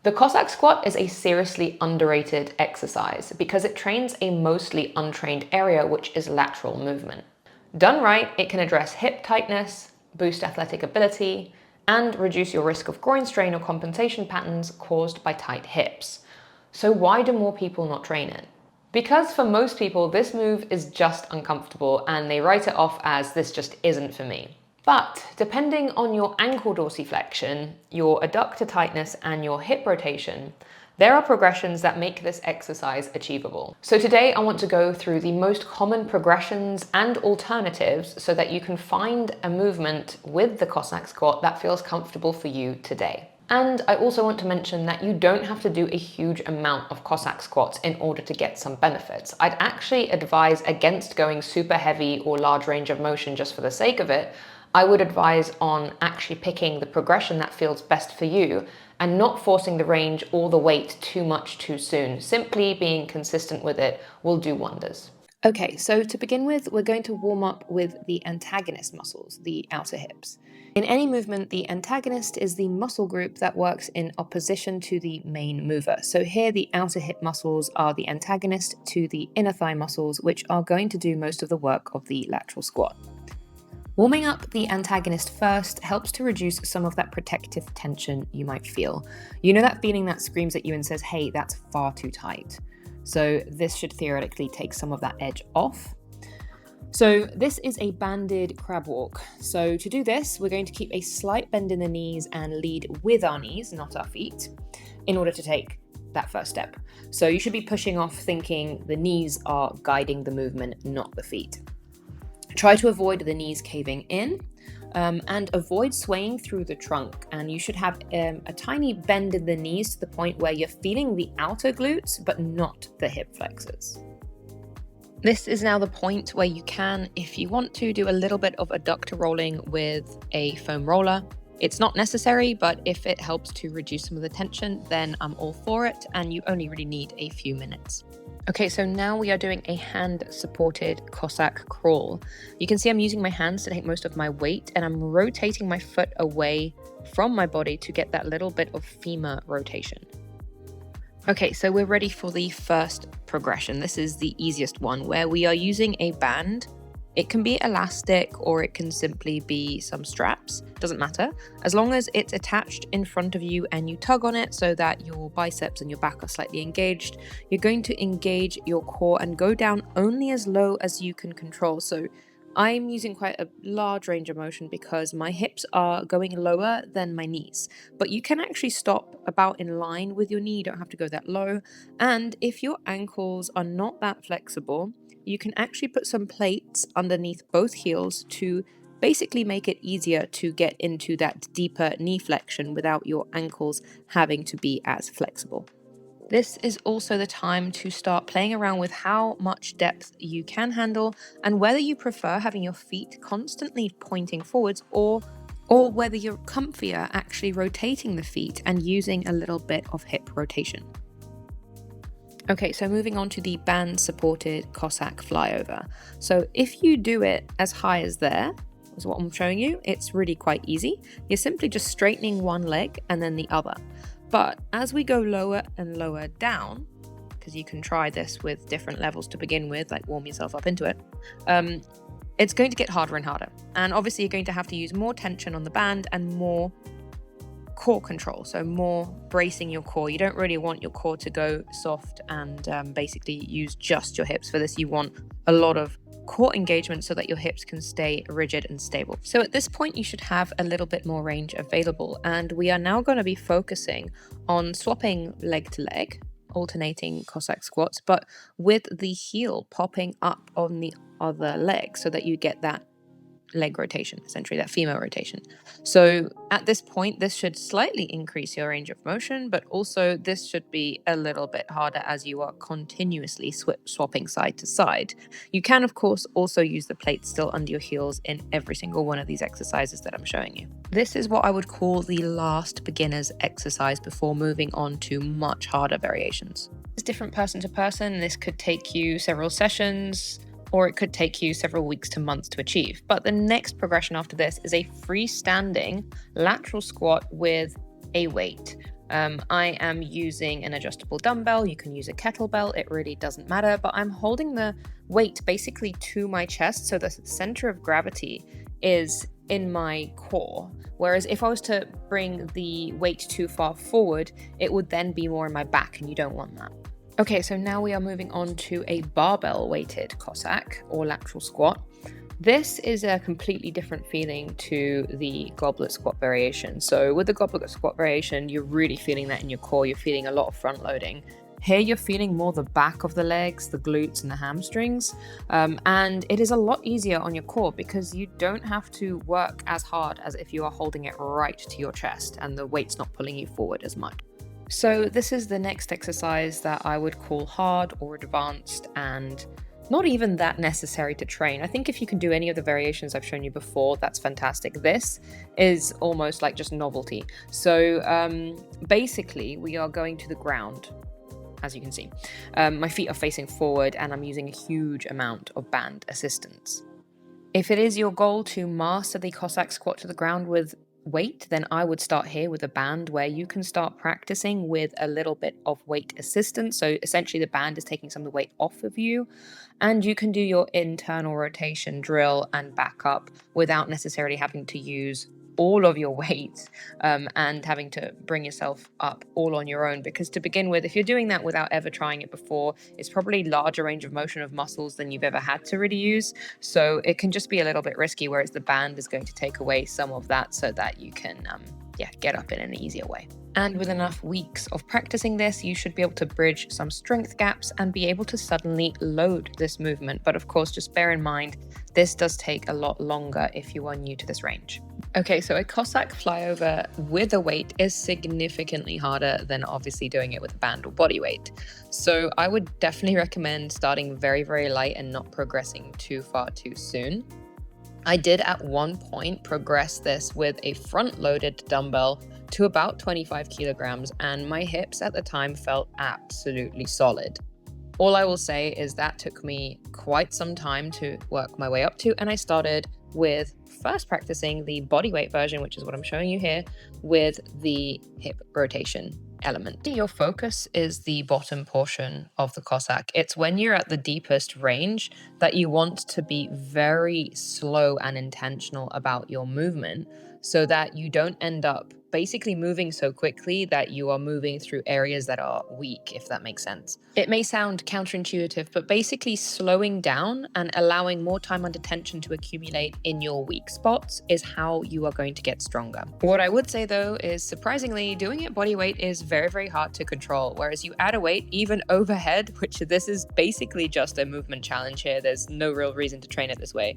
The Cossack Squat is a seriously underrated exercise because it trains a mostly untrained area, which is lateral movement. Done right, it can address hip tightness, boost athletic ability, and reduce your risk of groin strain or compensation patterns caused by tight hips. So why do more people not train it? Because for most people, this move is just uncomfortable and they write it off as this just isn't for me. But depending on your ankle dorsiflexion, your adductor tightness, and your hip rotation, there are progressions that make this exercise achievable. So today I want to go through the most common progressions and alternatives so that you can find a movement with the Cossack Squat that feels comfortable for you today. And I also want to mention that you don't have to do a huge amount of Cossack squats in order to get some benefits. I'd actually advise against going super heavy or large range of motion just for the sake of it. I would advise on actually picking the progression that feels best for you and not forcing the range or the weight too much too soon. Simply being consistent with it will do wonders. Okay, so to begin with, we're going to warm up with the antagonist muscles, the outer hips. In any movement, the antagonist is the muscle group that works in opposition to the main mover. So here the outer hip muscles are the antagonist to the inner thigh muscles, which are going to do most of the work of the lateral squat. Warming up the antagonist first helps to reduce some of that protective tension you might feel. You know that feeling that screams at you and says, hey, that's far too tight. So this should theoretically take some of that edge off. So this is a banded crab walk. So to do this, we're going to keep a slight bend in the knees and lead with our knees, not our feet, in order to take that first step. So you should be pushing off thinking the knees are guiding the movement, not the feet. Try to avoid the knees caving in and avoid swaying through the trunk. And you should have a tiny bend in the knees to the point where you're feeling the outer glutes, but not the hip flexors. This is now the point where you can, if you want to, do a little bit of adductor rolling with a foam roller. It's not necessary, but if it helps to reduce some of the tension, then I'm all for it, and you only really need a few minutes. Okay, so now we are doing a hand-supported Cossack crawl. You can see I'm using my hands to take most of my weight, and I'm rotating my foot away from my body to get that little bit of femur rotation. Okay, so we're ready for the first progression. This is the easiest one, where we are using a band. It can be elastic or it can simply be some straps, doesn't matter. As long as it's attached in front of you and you tug on it so that your biceps and your back are slightly engaged, you're going to engage your core and go down only as low as you can control. So I'm using quite a large range of motion because my hips are going lower than my knees. But you can actually stop about in line with your knee, you don't have to go that low. And if your ankles are not that flexible, you can actually put some plates underneath both heels to basically make it easier to get into that deeper knee flexion without your ankles having to be as flexible. This is also the time to start playing around with how much depth you can handle and whether you prefer having your feet constantly pointing forwards or whether you're comfier actually rotating the feet and using a little bit of hip rotation. Okay, so moving on to the band-supported Cossack flyover. So if you do it as high as there, is what I'm showing you, it's really quite easy. You're simply just straightening one leg and then the other. But as we go lower and lower down, because you can try this with different levels to begin with, like warm yourself up into it, it's going to get harder and harder. And obviously you're going to have to use more tension on the band and more core control, so more bracing your core. You don't really want your core to go soft and basically use just your hips for this. You want a lot of core engagement so that your hips can stay rigid and stable. So at this point, you should have a little bit more range available. And we are now going to be focusing on swapping leg to leg, alternating Cossack squats, but with the heel popping up on the other leg so that you get that leg rotation, essentially that femur rotation. So at this point, this should slightly increase your range of motion, but also this should be a little bit harder as you are continuously swapping side to side. You can, of course, also use the plates still under your heels in every single one of these exercises that I'm showing you. This is what I would call the last beginner's exercise before moving on to much harder variations. It's different person to person. This could take you several sessions, or it could take you several weeks to months to achieve. But the next progression after this is a freestanding lateral squat with a weight. I am using an adjustable dumbbell. You can use a kettlebell, it really doesn't matter, but I'm holding the weight basically to my chest, so the center of gravity is in my core. Whereas if I was to bring the weight too far forward, it would then be more in my back, and you don't want that. Okay, so now we are moving on to a barbell weighted Cossack or lateral squat. This is a completely different feeling to the goblet squat variation. So with the goblet squat variation, you're really feeling that in your core. You're feeling a lot of front loading. Here you're feeling more the back of the legs, the glutes and the hamstrings. And it is a lot easier on your core because you don't have to work as hard as if you are holding it right to your chest and the weight's not pulling you forward as much. So this is the next exercise that I would call hard or advanced and not even that necessary to train. I think if you can do any of the variations I've shown you before, that's fantastic. This is almost like just novelty. So basically we are going to the ground, as you can see. My feet are facing forward and I'm using a huge amount of band assistance. If it is your goal to master the Cossack squat to the ground with weight, then I would start here with a band where you can start practicing with a little bit of weight assistance. So essentially the band is taking some of the weight off of you, and you can do your internal rotation drill and back up without necessarily having to use all of your weight and having to bring yourself up all on your own. Because to begin with, if you're doing that without ever trying it before, it's probably larger range of motion of muscles than you've ever had to really use. So it can just be a little bit risky, whereas the band is going to take away some of that so that you can get up in an easier way. And with enough weeks of practicing this, you should be able to bridge some strength gaps and be able to suddenly load this movement. But of course, just bear in mind, this does take a lot longer if you are new to this range. Okay, so a Cossack flyover with a weight is significantly harder than obviously doing it with a band or body weight. So I would definitely recommend starting very, very light and not progressing too far too soon. I did at one point progress this with a front-loaded dumbbell to about 25 kilograms, and my hips at the time felt absolutely solid. All I will say is that took me quite some time to work my way up to, and I started with first practicing the bodyweight version, which is what I'm showing you here, with the hip rotation element. Your focus is the bottom portion of the Cossack. It's when you're at the deepest range that you want to be very slow and intentional about your movement so that you don't end up basically moving so quickly that you are moving through areas that are weak, if that makes sense. It may sound counterintuitive, but basically slowing down and allowing more time under tension to accumulate in your weak spots is how you are going to get stronger. What I would say though is, surprisingly, doing it body weight is very, very hard to control, whereas you add a weight, even overhead, which this is basically just a movement challenge here. There's no real reason to train it this way.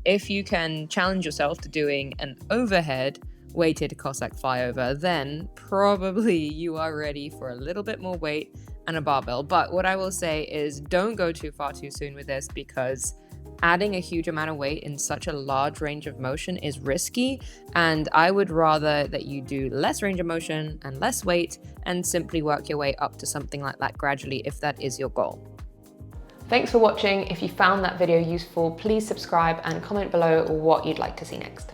If you can challenge yourself to doing an overhead weighted Cossack flyover, then probably you are ready for a little bit more weight and a barbell. But what I will say is don't go too far too soon with this, because adding a huge amount of weight in such a large range of motion is risky, and I would rather that you do less range of motion and less weight and simply work your way up to something like that gradually if that is your goal. Thanks for watching. If you found that video useful, please subscribe and comment below what you'd like to see next.